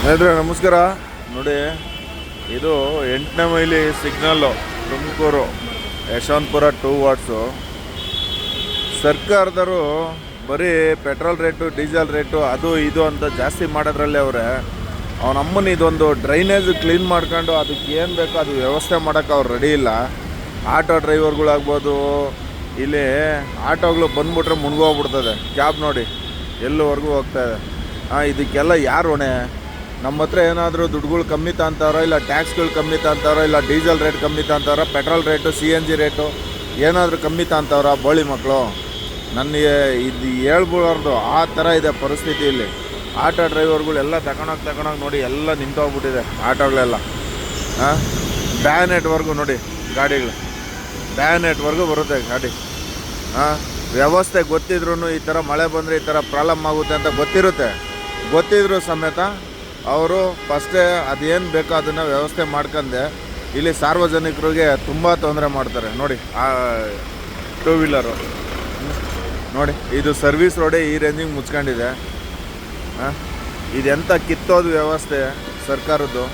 ಸ್ನೇಹಿತರೆ ನಮಸ್ಕಾರ. ನೋಡಿ, ಇದು 8ನೇ ಮೈಲಿ ಸಿಗ್ನಲ್ಲು, ತುಮಕೂರು ಯಶವಂತಪುರ 2 ವಾಟ್ಸು. ಸರ್ಕಾರದವರು ಬರೀ ಪೆಟ್ರೋಲ್ ರೇಟು, ಡೀಸೆಲ್ ರೇಟು, ಅದು ಇದು ಅಂತ ಜಾಸ್ತಿ ಮಾಡೋದ್ರಲ್ಲೇ ಅವರೇ. ಅವನಮ್ಮನ ಇದೊಂದು ಡ್ರೈನೇಜ್ ಕ್ಲೀನ್ ಮಾಡ್ಕೊಂಡು ಅದಕ್ಕೆ ಏನು ಬೇಕೋ ಅದು ವ್ಯವಸ್ಥೆ ಮಾಡೋಕ್ಕೆ ಅವ್ರು ರೆಡಿ ಇಲ್ಲ. ಆಟೋ ಡ್ರೈವರ್ಗಳಾಗ್ಬೋದು, ಇಲ್ಲಿ ಆಟೋಗಳು ಬಂದ್ಬಿಟ್ರೆ ಮುನ್ಗೋಗ್ಬಿಡ್ತದೆ. ಕ್ಯಾಬ್ ನೋಡಿ ಎಲ್ಲವರೆಗೂ ಹೋಗ್ತಾಯಿದೆ. ಇದಕ್ಕೆಲ್ಲ ಯಾರು ಹೊಣೆ? ನಮ್ಮ ಹತ್ರ ಏನಾದರೂ ದುಡ್ಡುಗಳು ಕಮ್ಮಿ ತಾಂತಾರೋ, ಇಲ್ಲ ಟ್ಯಾಕ್ಸ್ಗಳು ಕಮ್ಮಿ ತಾಂತಾರೋ, ಇಲ್ಲ ಡೀಸೆಲ್ ರೇಟ್ ಕಮ್ಮಿ ತಾಂತಾರೋ, ಪೆಟ್ರೋಲ್ ರೇಟು, CNG ರೇಟು ಏನಾದರೂ ಕಮ್ಮಿ ತಾಂತಾವ್ರ ಬೋಳಿ ಮಕ್ಕಳು? ನನಗೆ ಇದು ಹೇಳ್ಬಿಡೋರ್ದು ಆ ಥರ ಇದೆ ಪರಿಸ್ಥಿತಿ ಇಲ್ಲಿ. ಆಟೋ ಡ್ರೈವರ್ಗಳೆಲ್ಲ ತಗೊಂಡೋಗಿ ನೋಡಿ ಎಲ್ಲ ನಿಂತೋಗ್ಬಿಟ್ಟಿದೆ ಆಟೋಗಳೆಲ್ಲ. ಬ್ಯಾನೆಟ್ವರೆಗೂ ನೋಡಿ ಗಾಡಿಗಳು, ಬ್ಯಾನೆಟ್ವರೆಗೂ ಬರುತ್ತೆ ಗಾಡಿ. ವ್ಯವಸ್ಥೆ ಗೊತ್ತಿದ್ರೂ ಈ ಥರ ಮಳೆ ಬಂದರೆ ಈ ಥರ ಪ್ರಾಬ್ಲಮ್ ಆಗುತ್ತೆ ಅಂತ ಗೊತ್ತಿದ್ರೂ ಸಮೇತ ಅವರು ಫಸ್ಟೇ ಅದೇನು ಬೇಕೋ ಅದನ್ನು ವ್ಯವಸ್ಥೆ ಮಾಡ್ಕೊಂಡೆ ಇಲ್ಲಿ ಸಾರ್ವಜನಿಕರಿಗೆ ತುಂಬ ತೊಂದರೆ ಮಾಡ್ತಾರೆ. ನೋಡಿ ಆ 2 ವೀಲರು ನೋಡಿ, ಇದು ಸರ್ವಿಸ್ ರೋಡೇ ಈ ರೇಂಜಿಗೆ ಮುಚ್ಕೊಂಡಿದೆ. ಇದೆಂಥ ಕಿತ್ತೋದು ವ್ಯವಸ್ಥೆ ಸರ್ಕಾರದ್ದು.